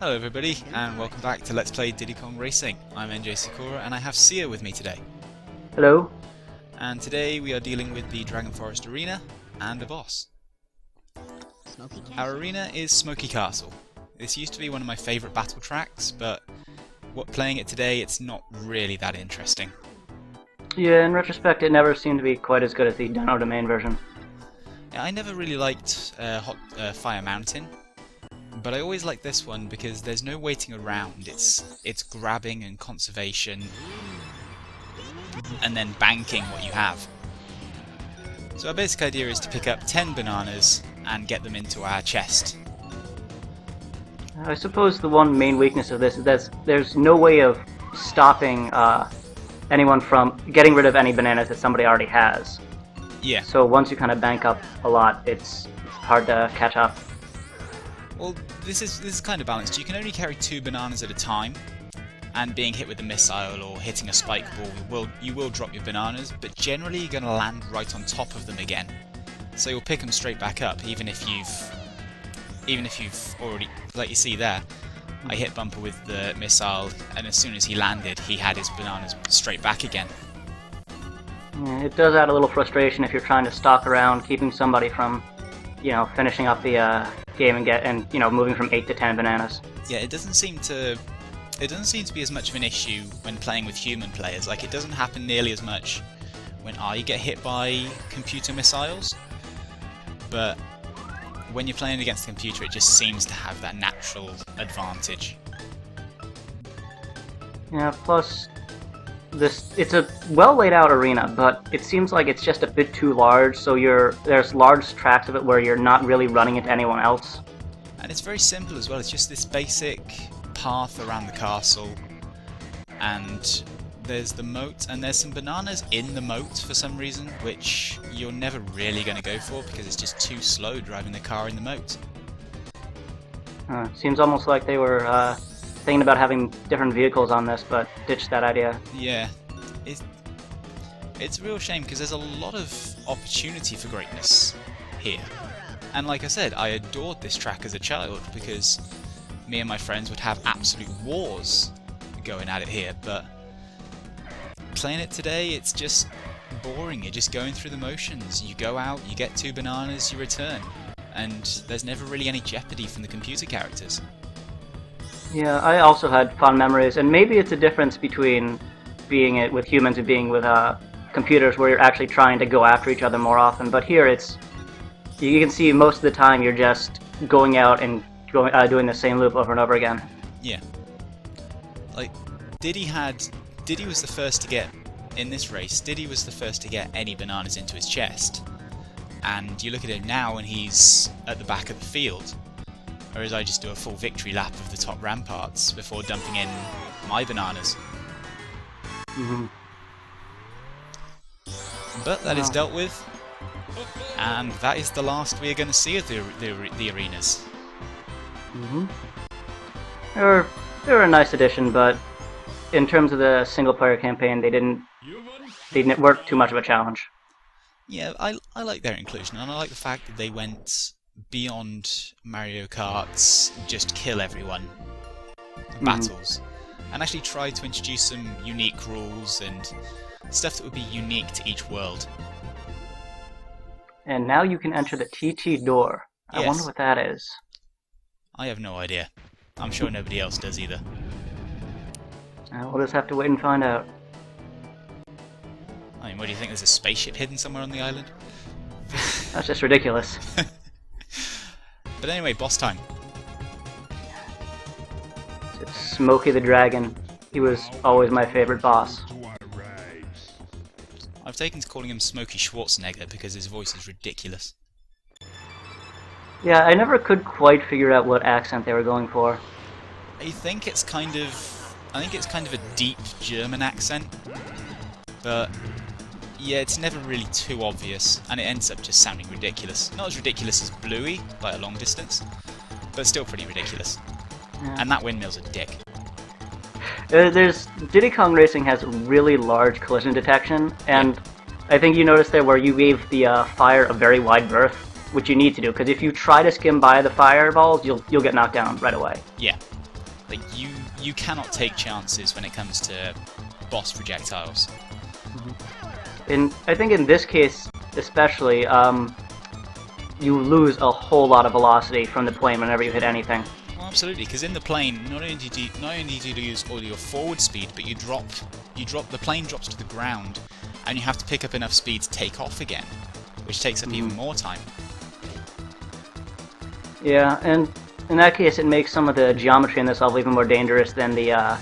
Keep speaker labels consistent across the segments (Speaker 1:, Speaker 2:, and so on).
Speaker 1: Hello everybody, and welcome back to Let's Play Diddy Kong Racing. I'm NJ Sakura, and I have Sia with me today.
Speaker 2: Hello.
Speaker 1: And today we are dealing with the Dragon Forest Arena and a boss. Our arena is Smoky Castle. This used to be one of my favourite battle tracks, but playing it today, it's not really that interesting.
Speaker 2: Yeah, in retrospect, it never seemed to be quite as good as the Dino Domain version.
Speaker 1: Yeah, I never really liked Fire Mountain, but I always like this one because there's no waiting around. It's grabbing and conservation, and then banking what you have. So our basic idea is to pick up 10 bananas and get them into our chest.
Speaker 2: I suppose the one main weakness of this is that there's no way of stopping anyone from getting rid of any bananas that somebody already has.
Speaker 1: Yeah.
Speaker 2: So once you kind of bank up a lot, it's hard to catch up.
Speaker 1: Well, this is kind of balanced. You can only carry 2 bananas at a time, and being hit with a missile or hitting a spike ball, you will drop your bananas, but generally you're going to land right on top of them again. So you'll pick them straight back up, even if you've already, like you see there, I hit Bumper with the missile, and as soon as he landed, he had his bananas straight back again.
Speaker 2: Yeah, it does add a little frustration if you're trying to stalk around, keeping somebody from, finishing up the game and moving from 8 to 10 bananas.
Speaker 1: Yeah, it doesn't seem to be as much of an issue when playing with human players. Like, it doesn't happen nearly as much when I get hit by computer missiles, but when you're playing against a computer, it just seems to have that natural advantage.
Speaker 2: Yeah, plus it's a well laid out arena, but it seems like it's just a bit too large, so there's large tracts of it where you're not really running into anyone else.
Speaker 1: And it's very simple as well. It's just this basic path around the castle, and there's the moat, and there's some bananas in the moat for some reason, which you're never really going to go for because it's just too slow driving the car in the moat.
Speaker 2: Seems almost like they were thinking about having different vehicles on this, but ditched that idea.
Speaker 1: Yeah, it's a real shame because there's a lot of opportunity for greatness here. And like I said, I adored this track as a child because me and my friends would have absolute wars going at it here, but playing it today, it's just boring. You're just going through the motions. You go out, you get 2 bananas, you return, and there's never really any jeopardy from the computer characters.
Speaker 2: Yeah, I also had fond memories, and maybe it's a difference between being it with humans and being with computers where you're actually trying to go after each other more often, but here you can see most of the time you're just going out and doing the same loop over and over again.
Speaker 1: Yeah. Like, Diddy was the first to get, in this race, Diddy was the first to get any bananas into his chest. And you look at him now and he's at the back of the field. Whereas I just do a full victory lap of the top ramparts before dumping in my bananas.
Speaker 2: Mm-hmm.
Speaker 1: But that is dealt with. And that is the last we are going to see of the arenas.
Speaker 2: Mm-hmm. They were a nice addition, but in terms of the single-player campaign, they didn't work too much of a challenge.
Speaker 1: Yeah, I like their inclusion, and I like the fact that they went beyond Mario Kart's just kill everyone battles, and actually tried to introduce some unique rules and stuff that would be unique to each world.
Speaker 2: And now you can enter the TT door.
Speaker 1: Yes.
Speaker 2: I wonder what that is.
Speaker 1: I have no idea. I'm sure nobody else does either.
Speaker 2: We'll just have to wait and find out.
Speaker 1: I mean, what do you think? There's a spaceship hidden somewhere on the island?
Speaker 2: That's just ridiculous.
Speaker 1: But anyway, boss time.
Speaker 2: It's Smokey the Dragon. He was always my favorite boss.
Speaker 1: I've taken to calling him Smokey Schwarzenegger because his voice is ridiculous.
Speaker 2: Yeah, I never could quite figure out what accent they were going for.
Speaker 1: I think it's kind of a deep German accent, but yeah, it's never really too obvious, and it ends up just sounding ridiculous. Not as ridiculous as Bluey, by a long distance, but still pretty ridiculous.
Speaker 2: Yeah.
Speaker 1: And that windmill's a dick.
Speaker 2: Diddy Kong Racing has really large collision detection, and I think you noticed there where you gave the fire a very wide berth. which you need to do, because if you try to skim by the fireballs, you'll get knocked down right away.
Speaker 1: Yeah. Like, you cannot take chances when it comes to boss projectiles.
Speaker 2: And I think in this case, especially, you lose a whole lot of velocity from the plane whenever you hit anything.
Speaker 1: Well, absolutely, because in the plane, not only do you lose all your forward speed, but the plane drops to the ground, and you have to pick up enough speed to take off again, which takes up even more time.
Speaker 2: Yeah, and in that case, it makes some of the geometry in this level even more dangerous than the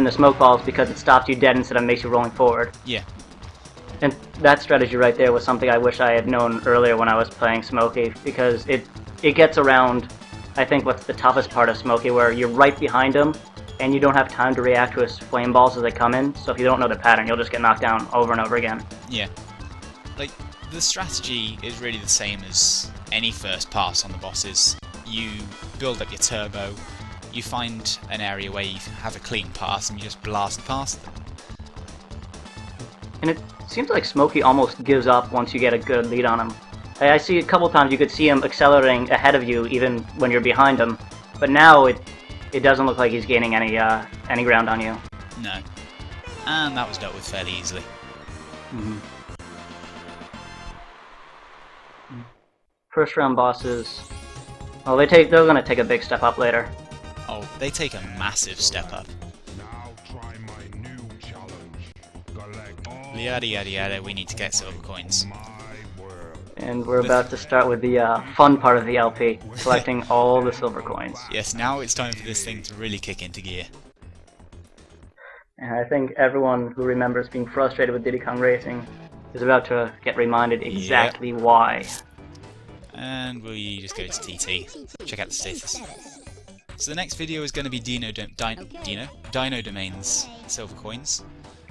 Speaker 2: smoke balls, because it stops you dead instead of makes you rolling forward.
Speaker 1: Yeah.
Speaker 2: And that strategy right there was something I wish I had known earlier when I was playing Smokey, because it gets around, I think, what's the toughest part of Smokey, where you're right behind him, and you don't have time to react to his flame balls as they come in, so if you don't know the pattern, you'll just get knocked down over and over again.
Speaker 1: Yeah. Like, the strategy is really the same as any first pass on the bosses. You build up your turbo, you find an area where you have a clean pass, and you just blast past them.
Speaker 2: And it seems like Smokey almost gives up once you get a good lead on him. I see a couple times you could see him accelerating ahead of you even when you're behind him, but now it doesn't look like he's gaining any ground on you.
Speaker 1: No. And that was dealt with fairly easily.
Speaker 2: First round bosses, well, they're going to take a big step up later.
Speaker 1: Oh, they take a massive step up. Yada yada yada, we need to get silver coins.
Speaker 2: And we're about to start with the fun part of the LP, collecting all the silver coins.
Speaker 1: Yes, now it's time for this thing to really kick into gear.
Speaker 2: And I think everyone who remembers being frustrated with Diddy Kong Racing is about to get reminded exactly why.
Speaker 1: And we just go to TT, check out the status. So the next video is going to be Dino Domain's silver coins.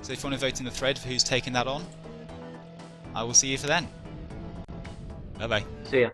Speaker 1: So if you want to vote in the thread for who's taken that on, I will see you for then. Bye bye.
Speaker 2: See ya.